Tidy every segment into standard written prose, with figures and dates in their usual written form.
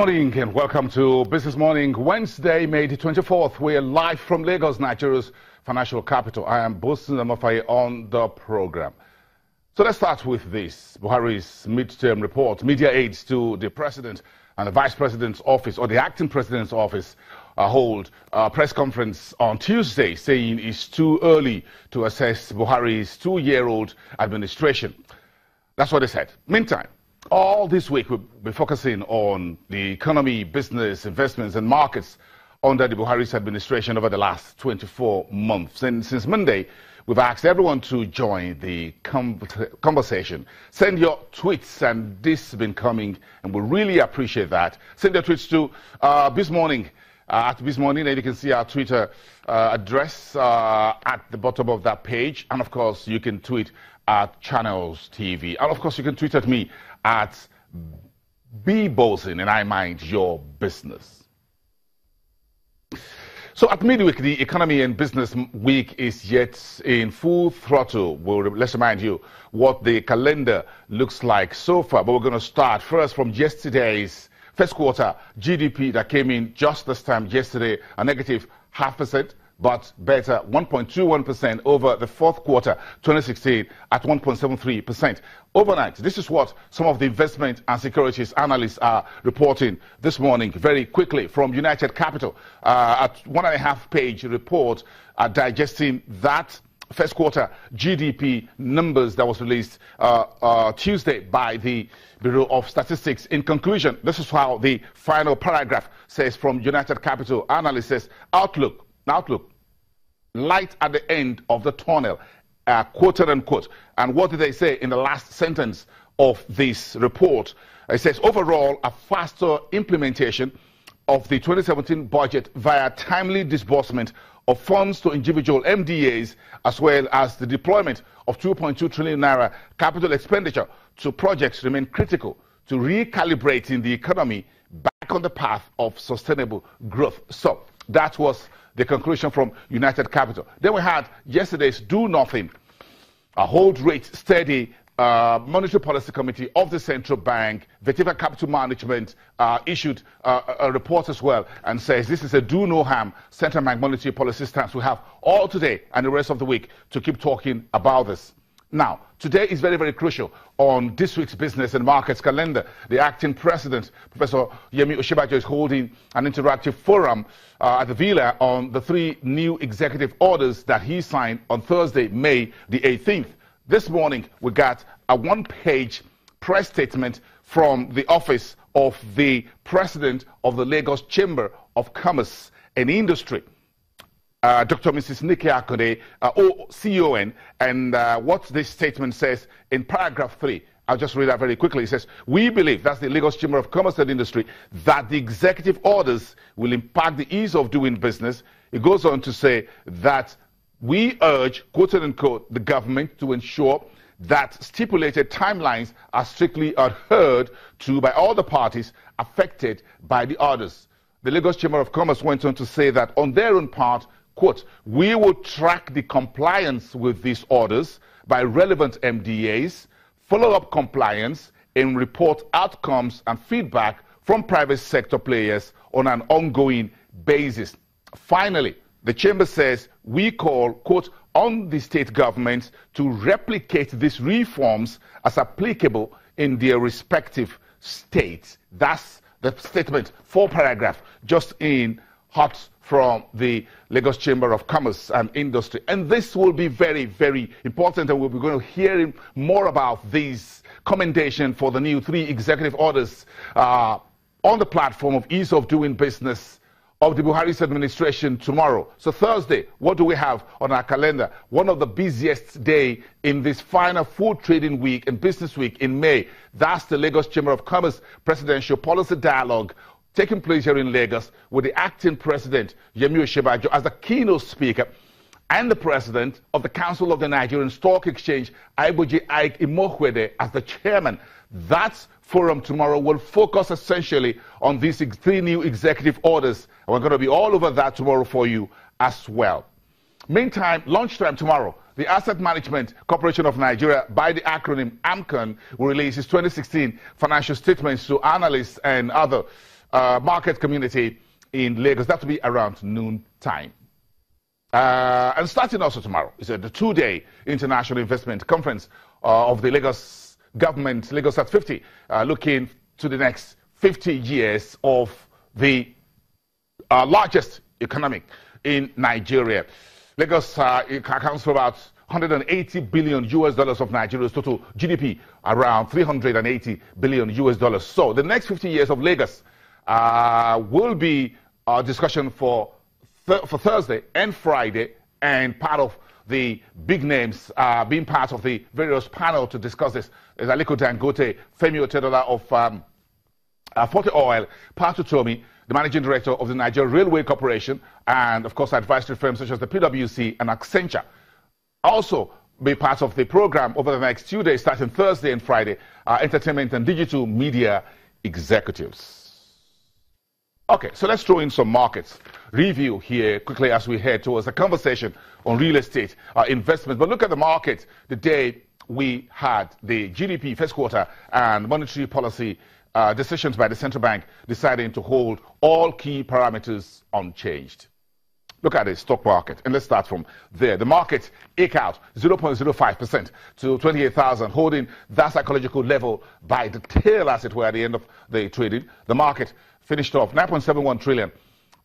morning and welcome to Business Morning, Wednesday, May the 24th. We're live from Lagos, Nigeria's financial capital. I am Bosun Amafai on the program. So let's start with this. Buhari's midterm report. Media aides to the president and the vice president's office, or the acting president's office, hold a press conference on Tuesday saying it's too early to assess Buhari's two-year-old administration. That's what they said. Meantime, all this week we'll be focusing on the economy, business, investments and markets under the Buhari's administration over the last 24 months. And since Monday, we've asked everyone to join the conversation. Send your tweets, and this has been coming, and we really appreciate that. Send your tweets to This Morning, at This Morning, and you can see our Twitter address at the bottom of that page. And of course, you can tweet at Channels TV. And of course, you can tweet at me at bbosin, and I mind your business. So at midweek, the economy and business week is yet in full throttle. Let's remind you what the calendar looks like so far. But we're going to start first from yesterday's first quarter GDP that came in just this time yesterday, a negative 0.5%. But better 1.21% over the fourth quarter 2016 at 1.73%. Overnight, this is what some of the investment and securities analysts are reporting this morning very quickly from United Capital. At 1.5-page report digesting that first quarter GDP numbers that was released Tuesday by the Bureau of Statistics. In conclusion, this is how the final paragraph says from United Capital. Analyst says, outlook, light at the end of the tunnel, quote unquote. And what did they say in the last sentence of this report? It says, overall, a faster implementation of the 2017 budget via timely disbursement of funds to individual MDAs, as well as the deployment of 2.2 trillion naira capital expenditure to projects remain critical to recalibrating the economy back on the path of sustainable growth. So that was the conclusion from United Capital. Then we had yesterday's Do Nothing, a hold rate steady monetary policy committee of the central bank. Vetiva Capital Management issued a report as well and says this is a do no harm central bank monetary policy stance. We have all today and the rest of the week to keep talking about this. Now, today is very, very crucial on this week's business and markets calendar. The acting president, Professor Yemi Osinbajo, is holding an interactive forum at the Villa on the 3 new executive orders that he signed on Thursday, May the 18th. This morning, we got a 1-page press statement from the office of the president of the Lagos Chamber of Commerce and Industry, Dr. Mrs. Nikki Akode, CON, and what this statement says in paragraph 3. I'll just read that very quickly. It says, we believe, that's the Lagos Chamber of Commerce and Industry, that the executive orders will impact the ease of doing business. It goes on to say that we urge, quote unquote, the government to ensure that stipulated timelines are strictly adhered to by all the parties affected by the orders. The Lagos Chamber of Commerce went on to say that on their own part, quote, we will track the compliance with these orders by relevant MDAs, follow up compliance, and report outcomes and feedback from private sector players on an ongoing basis. Finally, the chamber says we call, quote, on the state governments to replicate these reforms as applicable in their respective states. That's the statement, 4 paragraph, just in hot from the Lagos Chamber of Commerce and Industry. And this will be very, very important, and we'll be going to hear more about these commendation for the new 3 executive orders on the platform of ease of doing business of the Buhari's administration tomorrow. So Thursday, what do we have on our calendar? One of the busiest day in this final full trading week and business week in May. That's the Lagos Chamber of Commerce Presidential Policy Dialogue taking place here in Lagos with the acting president, Yemi Osinbajo, as the keynote speaker, and the president of the Council of the Nigerian Stock Exchange, Aiboji Ike Imokwede, as the chairman. That forum tomorrow will focus essentially on these 3 new executive orders. And we're going to be all over that tomorrow for you as well. Meantime, lunchtime tomorrow, the Asset Management Corporation of Nigeria, by the acronym AMCON, will release its 2016 financial statements to analysts and other market community in Lagos. That will be around noon time. And starting also tomorrow is the 2-day International Investment Conference of the Lagos government, Lagos at 50, looking to the next 50 years of the largest economy in Nigeria. Lagos accounts for about 180 billion US dollars of Nigeria's total GDP, around 380 billion US dollars. So the next 50 years of Lagos will be a discussion for Thursday and Friday, and part of the big names being part of the various panel to discuss this is Aliko Dangote, Femi Otedola of Forte Oil, Patu Tomi, the managing director of the Nigeria Railway Corporation, and of course advisory firms such as the PwC and Accenture. Also be part of the program over the next 2 days, starting Thursday and Friday, entertainment and digital media executives. Okay, so let's throw in some markets review here quickly as we head towards a conversation on real estate investment. But look at the market the day we had the GDP first quarter and monetary policy decisions by the central bank deciding to hold all key parameters unchanged. Look at the stock market, and let's start from there. The market eke out 0.05% to 28,000, holding that psychological level by the tail, as it were, at the end of the trading. The market finished off 9.71 trillion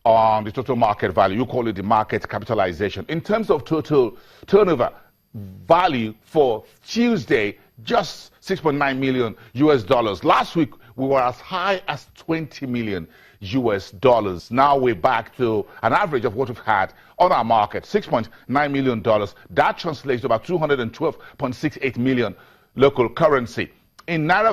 on the total market value. You call it the market capitalization. In terms of total turnover value for Tuesday, just 6.9 million US dollars. Last week, we were as high as 20 million US dollars. Now we're back to an average of what we've had on our market, $6.9 million. That translates to about 212.68 million local currency. In Naira,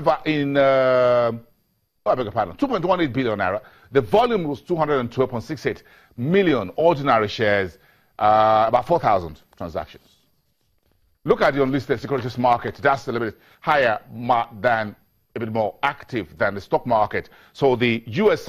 I beg your pardon, 2.18 billion Naira. The volume was 212.68 million ordinary shares, about 4,000 transactions. Look at the unlisted securities market. That's a little bit higher than, a bit more active than the stock market. So the US